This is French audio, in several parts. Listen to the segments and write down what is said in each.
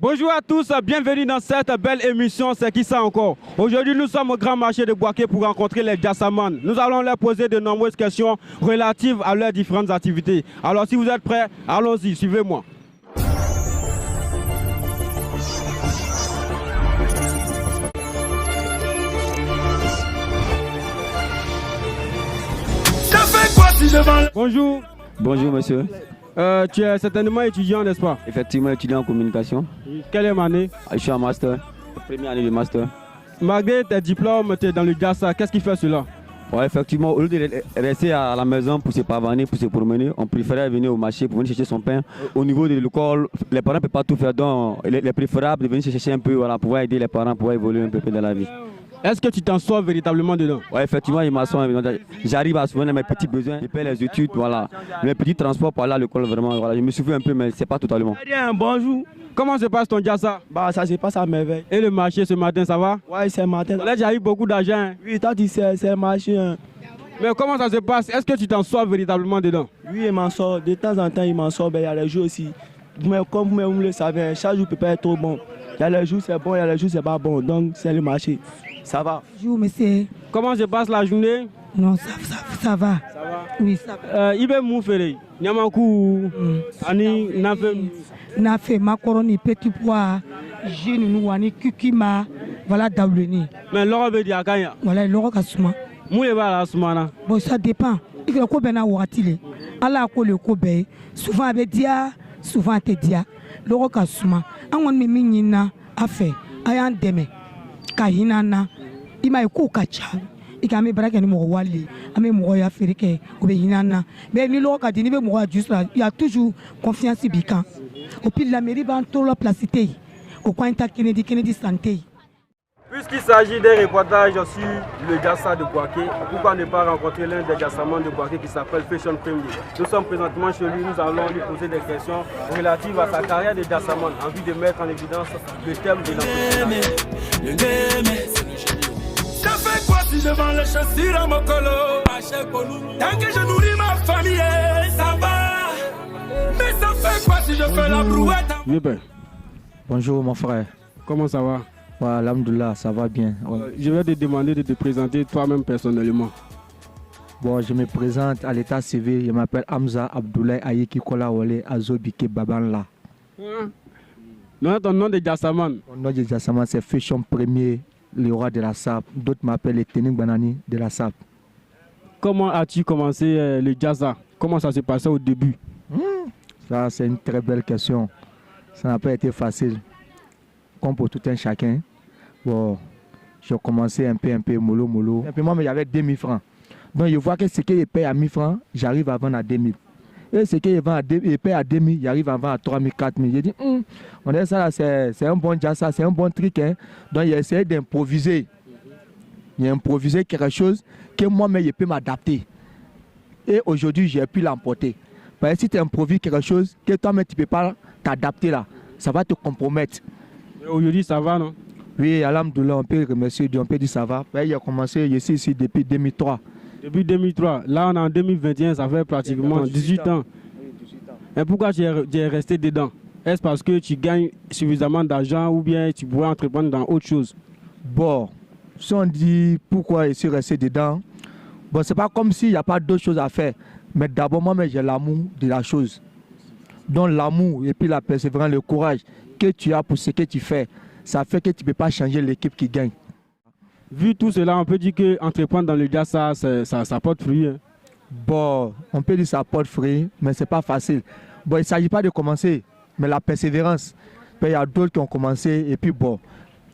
Bonjour à tous, bienvenue dans cette belle émission C'est qui ça encore? Aujourd'hui, nous sommes au grand marché de Boaké pour rencontrer les Jassamans. Nous allons leur poser de nombreuses questions relatives à leurs différentes activités. Alors si vous êtes prêts, allons-y, suivez-moi. Bonjour. Bonjour monsieur. Tu es certainement étudiant, n'est-ce pas? Effectivement, étudiant en communication. Quelle est mon année? Je suis en master, première année de master. Malgré tes diplômes, tu es dans le Jassa, qu'est-ce qui fait cela? Ouais, effectivement, au lieu de rester à la maison pour se pavaner, pour se promener, on préférait venir au marché pour venir chercher son pain. Au niveau de l'école, les parents ne peuvent pas tout faire, donc il est préférable de venir chercher un peu, voilà, pour aider les parents, pour évoluer un peu dans la vie. Est-ce que tu t'en sors véritablement dedans? Oui, effectivement, il m'assoit. J'arrive à souvenir mes petits besoins, je paie les études, voilà. Mes petits transports pour aller à l'école, vraiment, voilà. Je me souviens un peu, mais ce n'est pas totalement. Bonjour. Comment se passe ton Jassa? Bah, ça se passe à merveille. Et le marché ce matin, ça va? Ouais, c'est le matin. Là, j'ai eu beaucoup d'argent. Hein. Oui, toi, tu sais, c'est le marché. Hein. Mais comment ça se passe? Est-ce que tu t'en sors véritablement dedans? Oui, il m'en sort. De temps en temps, il m'en sort. Il y a les jours aussi. Mais comme vous le savez, chaque jour ne peut pas être trop bon. Il y a les jours c'est bon, il y a les jours c'est pas bon. Donc, c'est le marché. Ça va. Bonjour, monsieur. Comment se passe la journée? Non, ça va. Ça va? Oui, ça va. Il est mouféré. Nyamakou. Ani, n'a fait macaroni, petit pois, jus, nouani, kukima, voilà, daouleni. Mais l'or veut dire Kanya. Voilà, l'or kasuma. Moule va la soumana. Bon, ça dépend. Il y a quoi ben à watile. Allah a le kobe. Souvent avec dia, souvent te dia. L'or kasuma. On me minina a fait. Ayan deme. Kahinana. Il m'a écouté kacha. Il a mis braqué ni mouwali. A mis mouya ferike. Obéinana. Mais ni l'or kadini be mouwa juste là. Il y a toujours confiance bikan. Au pire, la mairie va tout la placiter. Au coin de Kennedy Santé. Puisqu'il s'agit d'un reportage sur le Jassa de Boaké, pourquoi ne pas rencontrer l'un des Jassamans de Boaké qui s'appelle Fashion Premier? Nous sommes présentement chez lui, nous allons lui poser des questions relatives à sa carrière de Jassaman, en vue de mettre en évidence le thème de l'entreprise. Ça fait quoi si je vends les chaussures à mon colo? Tant que je nourris ma famille, ça va. Mais ça fait quoi si je fais la brouette? Oui, ben. Bonjour mon frère. Comment ça va? Ouais, alhamdoulilah, ça va bien. Ouais. Je vais te demander de te présenter toi-même personnellement. Bon, je me présente à l'état civil. Je m'appelle Hamza Abdoulaye Ayeki Kolawole Azobike Babanla. Non, ton nom de Jassaman? Mon nom de Jassaman, c'est Fashion Premier, le roi de la SAP. D'autres m'appellent Tening Banani de la SAP. Comment as-tu commencé le Jassa? Comment ça s'est passé au début? Ça, c'est une très belle question. Ça n'a pas été facile. Comme pour tout un chacun. Bon, j'ai commencé un peu mollo. Simplement, mais j'avais 2000 francs. Donc, je vois que ce qu'il paye à 1000 francs, j'arrive à vendre à 2000. Et ce qu'il paye à 2000, j'arrive à vendre à 3000, 4000. J'ai dit, on est ça là, c'est un bon Jassa, c'est un bon truc. Hein. Donc, j'ai essayé d'improviser. J'ai improvisé quelque chose que moi-même, je peux m'adapter. Et aujourd'hui, j'ai pu l'emporter. Parce que si tu improvises quelque chose que toi-même, tu ne peux pas t'adapter là, ça va te compromettre. Aujourd'hui, ça va, non? Oui, alhamdoulilah, on peut remercier Dieu, on peut dire ça va. Il a commencé ici depuis 2003. Depuis 2003. Là, on est en 2021, ça fait pratiquement 18 ans. Et pourquoi tu es resté dedans? Est-ce parce que tu gagnes suffisamment d'argent ou bien tu pourrais entreprendre dans autre chose? Bon, si on dit pourquoi je suis resté dedans, bon, c'est pas comme s'il n'y a pas d'autres choses à faire. Mais d'abord, moi, j'ai l'amour de la chose. Donc l'amour et puis la persévérance, le courage que tu as pour ce que tu fais, ça fait que tu ne peux pas changer l'équipe qui gagne. Vu tout cela, on peut dire qu'entreprendre dans le Jassa, ça porte fruit. Hein. Bon, on peut dire que ça porte fruit, mais ce n'est pas facile. Bon, il ne s'agit pas de commencer, mais la persévérance. Il y a d'autres qui ont commencé et puis bon,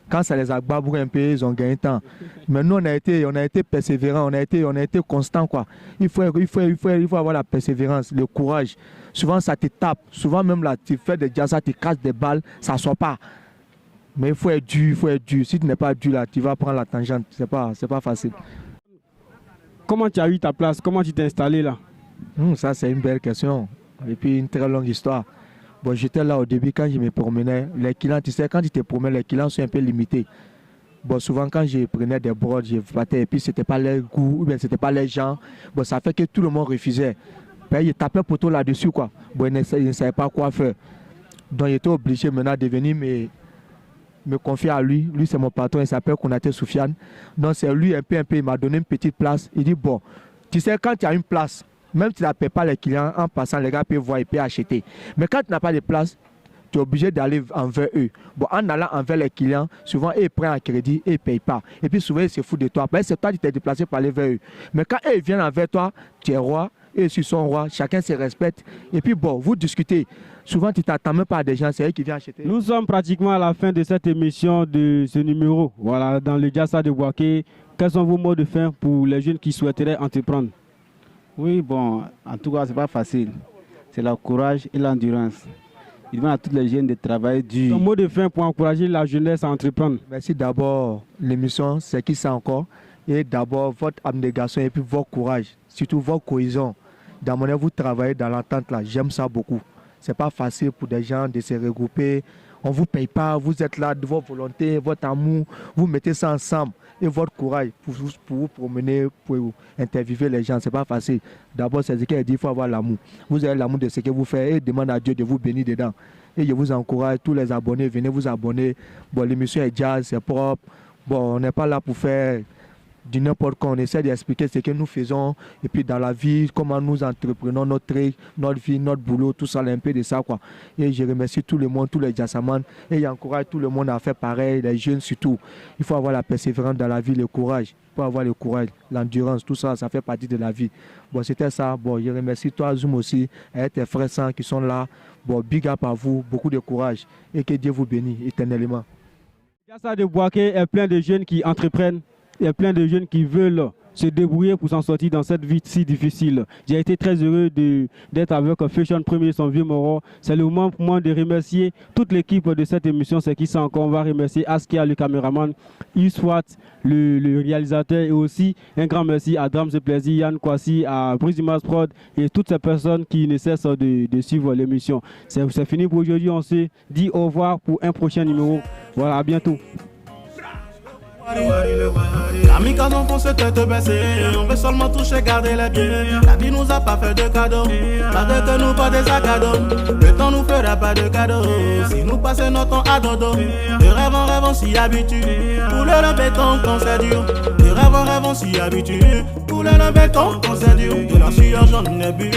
quand ça les a babourés un peu, ils ont gagné temps. Mais nous, on a été persévérants, on a été constants, quoi. Il faut avoir la persévérance, le courage. Souvent, ça te tape. Souvent, même là, tu fais des Jassa, tu casses des balles, ça ne sort pas. Mais il faut être dur, Si tu n'es pas dur, là, tu vas prendre la tangente. Ce n'est pas facile. Comment tu as eu ta place? Comment tu t'es installé là? Ça, c'est une belle question. Et puis, une très longue histoire. Bon, j'étais là au début quand je me promenais. Les clients, tu sais, quand tu te promènes, les clients sont un peu limités. Bon, souvent, quand je prenais des brodes, je battais et puis ce n'était pas leur goût, ou bien ce n'était pas les gens. Bon, ça fait que tout le monde refusait. Ben, ils tapaient poteau là-dessus, quoi. Bon, ils ne savaient pas quoi faire. Donc il était obligé maintenant de venir me confier à lui. Lui, c'est mon patron, il s'appelle Konaté Soufiane. Donc c'est lui un peu, il m'a donné une petite place. Il dit, bon, tu sais, quand tu as une place, même si tu n'appelles pas les clients, en passant, les gars peuvent voir et peuvent acheter. Mais quand tu n'as pas de place, tu es obligé d'aller envers eux. Bon, en allant envers les clients, souvent, ils prennent un crédit et ils ne payent pas. Et puis souvent, ils se foutent de toi. Parce que c'est toi qui t'es déplacé pour aller vers eux. Mais quand eux viennent envers toi, tu es roi, eux aussi sont rois, chacun se respecte. Et puis bon, vous discutez. Souvent, tu ne t'attends même pas à des gens, c'est eux qui viennent acheter. Nous sommes pratiquement à la fin de cette émission de ce numéro. Voilà, dans le Diassa de Bouaké. Quels sont vos mots de fin pour les jeunes qui souhaiteraient entreprendre? Oui, bon, en tout cas, ce n'est pas facile. C'est le courage et l'endurance. Il demande à tous les jeunes de travailler dur. Un mot de fin pour encourager la jeunesse à entreprendre. Merci d'abord l'émission, c'est qui ça encore? Et d'abord votre abnégation et puis votre courage, surtout votre cohésion. Dans mon avis, vous travaillez dans l'entente là, j'aime ça beaucoup. C'est pas facile pour des gens de se regrouper. On ne vous paye pas, vous êtes là de votre volonté, votre amour, vous mettez ça ensemble et votre courage pour vous promener, pour interviewer les gens, c'est pas facile. D'abord, c'est ce qu'il dit, il faut avoir l'amour. Vous avez l'amour de ce que vous faites et demandez à Dieu de vous bénir dedans. Et je vous encourage, tous les abonnés, venez vous abonner. Bon, l'émission est jazz, c'est propre. Bon, on n'est pas là pour faire du n'importe quoi. On essaie d'expliquer ce que nous faisons et puis dans la vie, comment nous entreprenons notre vie, notre boulot, tout ça, un peu de ça, quoi. Et je remercie tout le monde, tous les Diassamans, et j'encourage tout le monde à faire pareil, les jeunes surtout. Il faut avoir la persévérance dans la vie, le courage. Il faut avoir le courage, l'endurance, tout ça, ça fait partie de la vie. Bon, c'était ça. Bon, je remercie toi, Zoom aussi, et tes frères saints qui sont là. Bon, big up à vous, beaucoup de courage et que Dieu vous bénisse éternellement. Diassa de Bouaké est plein de jeunes qui entreprennent. Il y a plein de jeunes qui veulent se débrouiller pour s'en sortir dans cette vie si difficile. J'ai été très heureux d'être avec Fashion Premier, son vieux moro. C'est le moment pour moi de remercier toute l'équipe de cette émission. C'est qui ça encore? On va remercier Askia, le caméraman, Iswat, le réalisateur, et aussi un grand merci à Drams de Plaisir, Yann Kwasi, à Brizimas Prod et toutes ces personnes qui ne cessent de suivre l'émission. C'est fini pour aujourd'hui. On se dit au revoir pour un prochain numéro. Voilà, à bientôt. Kamikaze, on fonce tête baissée. On veut seulement toucher, garder les biens. La vie nous a pas fait de cadeaux. Pas de que nous pas des sacs à dos. Le temps nous fera pas de cadeaux. Si nous passons notre temps à dodo. De rêve en rêve, on s'y habitue. Tout le béton quand c'est dur. De rêve en rêve, on s'y habitue. Tout le béton quand c'est dur. De la sueur, j'en ai bu.